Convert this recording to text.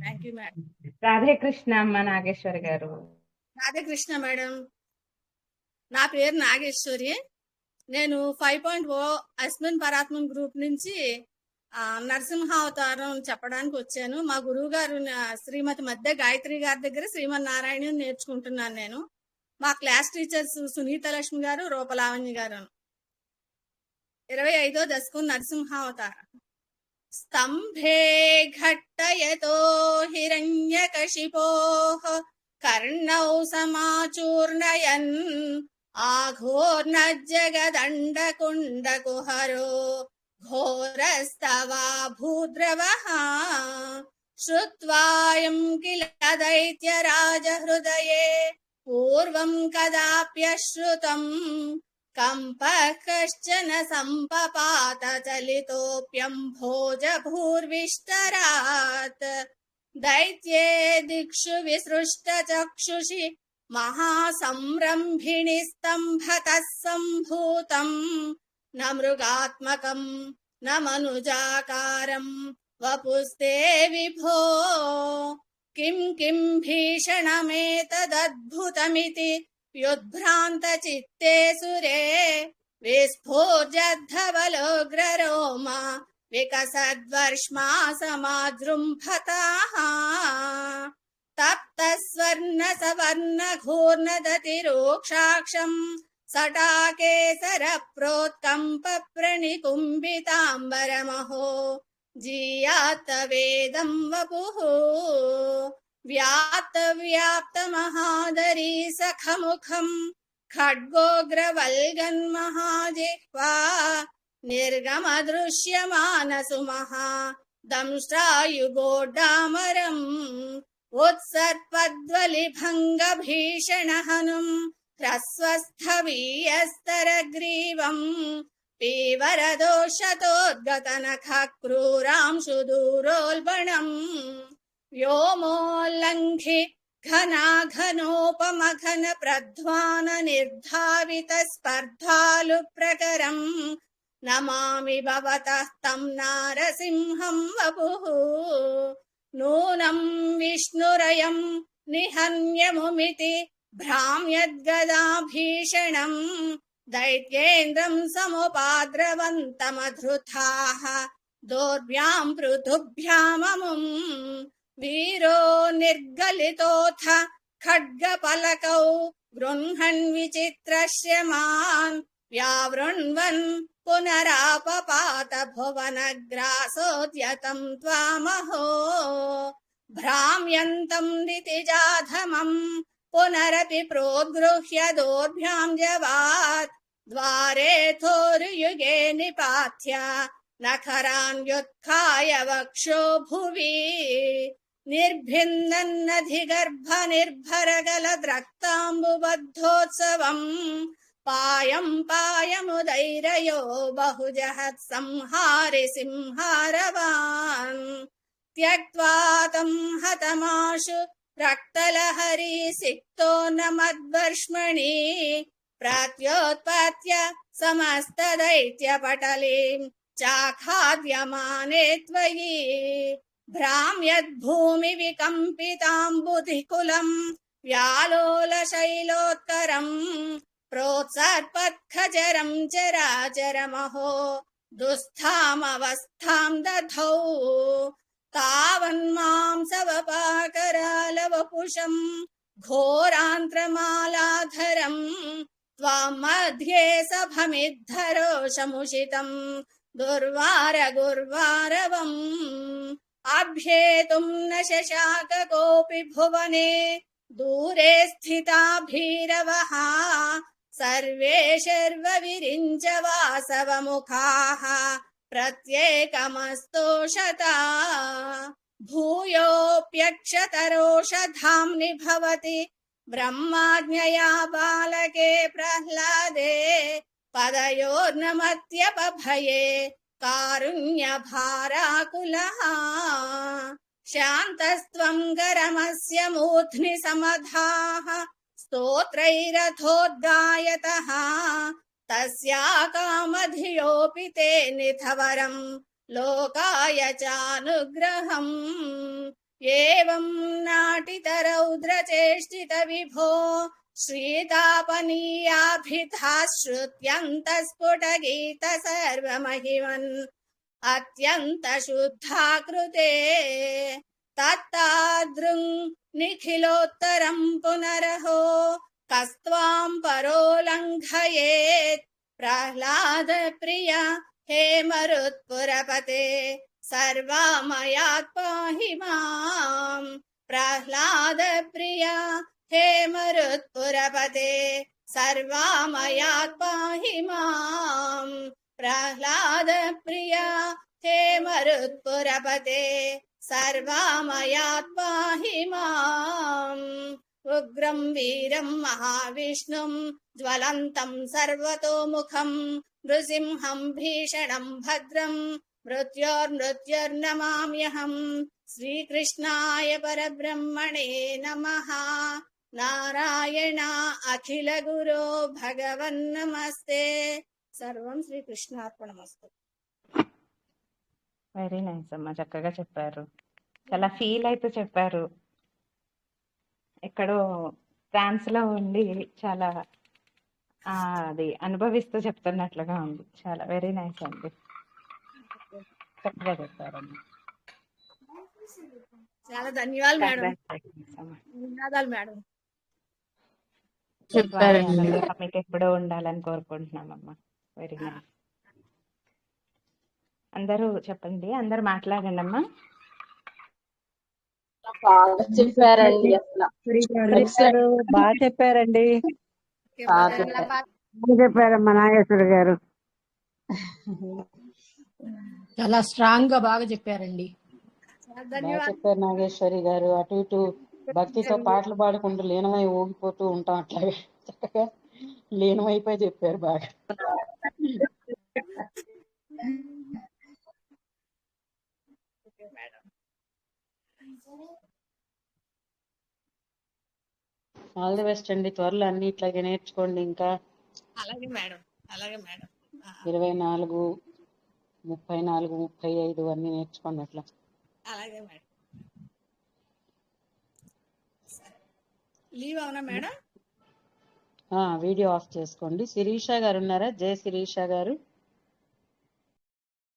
Thank you madam. Radhe Krishna అమ్మ నాగేశ్వరి గారు. Radhakrishna madam. నా పేరు నాగేశ్వరి. నేను 5.0 అస్మిన్ పరాత్మన్ గ్రూప్ నుంచి నరసింహావతారం చెప్పడానికి వచ్చాను. మా గురువు గారు శ్రీమతి మధ్య గాయత్రి గారి దగ్గర శ్రీమన్నారాయణ నేర్చుకుంటున్నాను నేను. మా క్లాస్ టీచర్స్ సునీత లక్ష్మి గారు, రూపలావణ్య గారు. 25వ దశకం నరసింహావతారం. स्तंभे घट्टयतो हिरण्यकशिपोः कर्णौ समाचूर्णयन् आघोर्नज्जगदण्डकुण्डकुहरो घोरस्तवा भूद्रवः श्रुत्वायं किल दैत्यराजहृदये पूर्वं कदाप्यश्रुतम् कंपः कश्चन सम्पपात चलितोऽप्यम्भोजभूर्विष्टरात् दैत्ये दिक्षु विसृष्टचक्षुषि महासंरम्भिणि स्तम्भतः सम्भूतम् न मृगात्मकम् न मनुजाकारम् वपुस्ते विभो किं किं भीषणमेतदद्भुतमिति व्युद्भ्रान्त चित्ते सुरे विस्फोर्जद्धवलोग्ररोमा विकसद्वर्ष्मा समाजृम्भताः तप्तस्वर्ण सवर्ण घूर्णदतिरोक्षाक्षम् सटाकेसर प्रोत्कम्प प्रणिकुम्भिताम्बरमहो जीयात वेदं वपुः व्याप्त व्याप्त महादरी सखमुखम् खड्गोग्रवल्गन्महाजिह्वा निर्गमदृश्यमानसुमः दंष्ट्रायुगोड्डामरम् उत्सर्पद्वलिभङ्गभीषणहनुम् ह्रस्वस्थवीयस्तरग्रीवम् पीवरदोषतोद्गतनखक्रूरांशु दूरोल्बणम् व्योमोल्लङ्घि घनाघनोपमघन प्रध्वान निर्धावित स्पर्धालु प्रकरम् नमामि भवतः तं नारसिंहं वपुः नूनं विष्णुरयं निहन्यमुमिति भ्राम्यद्गदाभीषणम् दैत्येन्द्रं समुपाद्रवन्तमधृताः दोर्भ्यां पृथुभ्याममुम् वीरो निर्गलितोऽथ खड्गपलकौ गृह्णन् विचित्रश्यमान् व्यावृण्वन् पुनरापपात भुवनग्रासोद्यतं त्वामहो भ्राम्यन्तं दितिजाधमं पुनरपि प्रोद्गृह्य दोर्भ्यां जवात् द्वारेथोरुयुगे निपात्य नखरान् व्युत्थाय वक्षो भुवि निर्भिन्नन्नधिगर्भ निर्भरगलद्रक्ताम्बुबद्धोत्सवम् पायं पायमुदैरयो बहुजहत् संहारि सिंहारवान् त्यक्त्वा तं हतमाशु रक्तलहरी सिक्तो न मद्वर्ष्मणि प्रत्योत्पत्य समस्तदैत्यपटलीं चाखाद्यमाने त्वयि भ्राम्यद्भूमिविकम्पिताम्बुधिकुलम् व्यालोलशैलोत्करम् प्रोत्सर्पत्खचरं चराचरमहो दुःस्थामवस्थां दधौ तावन्मांसवपाकरालवपुषम् घोरान्त्रमालाधरम् त्वां मध्ये सभमिद्धरोषमुषितम् दुर्वारगुर्वारवम् आभ्येतुं न शशाक कोऽपि भुवने दूरे स्थिता भीरवः सर्वे शर्वविरिञ्च वासवमुखाः प्रत्येकमस्तोषता भूयोऽप्यक्षतरोषधाम्नि भवति ब्रह्माज्ञया बालके प्रह्लादे पदयोर्नमत्यपभये कारुण्यभाराकुलः शान्तस्त्वं गरमस्य मूर्ध्नि समधाः स्तोत्रैरथोद्गायतः तस्या कामधियोऽपि ते निथवरम् लोकाय चानुग्रहम् ఏవం నాటితరౌద్రచేష్టిత విభో శ్రీతాపనీయాభిధాశ్రుత్యంతస్ఫుటగీత సర్వమహిమన్ అత్యంత శుద్ధాకృతే తత్తాదృం నిఖిలోత్తరం పునరహో కస్త్వాం పరోలంఘయేత్ ప్రహ్లాద ప్రియ హే మరుత్పురపతే సర్వామయాత్ పాహి మాం ప్రహ్లాద ప్రియ హే మరుత్పురపతే సర్వామయాత్ పాహి మాం ప్రహ్లాద ప్రియ హే మరుత్పురపతే సర్వామయాత్ పాహి మాం ఉగ్రం వీరం మహావిష్ణుం జ్వలంతం సర్వతోముఖం నృసింహం భీషణం భద్రం మృత్యోర్మృత్యుర్నమామ్యహం శ్రీకృష్ణాయ పరబ్రహ్మణే నమః నారాయణ అఖిల గురో భగవన్నమస్తే సర్వం శ్రీకృష్ణార్పణమస్తు. వెరీ నైస్ అమ్మా, చక్కగా చెప్పారు. చాలా ఫీల్ అయితే చెప్పారు. ఎక్కడో ఫ్రాన్స్ లో ఉండి చాలా అది అనుభవిస్తూ చెప్తున్నట్లుగా ఉంది. చాలా వెరీ నైస్ అండి, చక్కగా చెప్పారమ్మా. చాలా ధన్యవాదాలు మేడం. ధన్యవాదాలు మేడం. మీకు ఎప్పుడో ఉండాలని కోరుకుంటున్నామమ్మా. Very nice. అందరూ చెప్పండి, అందరూ మాట్లాడండి అమ్మా. బాగా చెప్పారండి. అసలు బాగా చెప్పారండి. చెప్పారమ్మా నాగేశ్వర గారు. చాలా స్ట్రాంగ్ గా బాగా చెప్పారండి. బాగా చెప్పారు నాగేశ్వరి గారు. అటు ఇటు భక్తితో పాటలు పాడుకుంటూ లీనమై ఊగిపోతూ ఉంటాం. అట్లాగే చక్కగా లీనమైపోయి చెప్పారు బాగా. ఆల్ ది బెస్ట్ అండి. త్వరలో అన్ని ఇట్లాగే నేర్చుకోండి. ఇంకా అలాగే మేడం, అలాగే మేడం. 24, 34, 35 అన్ని నేర్చుకోండి అట్లా. అలాగే మేడం. లీవ్ అవునా మేడం? వీడియో ఆఫ్ చేసుకోండి. శిరీష గారు ఉన్నారా? జయ శిరీష గారు.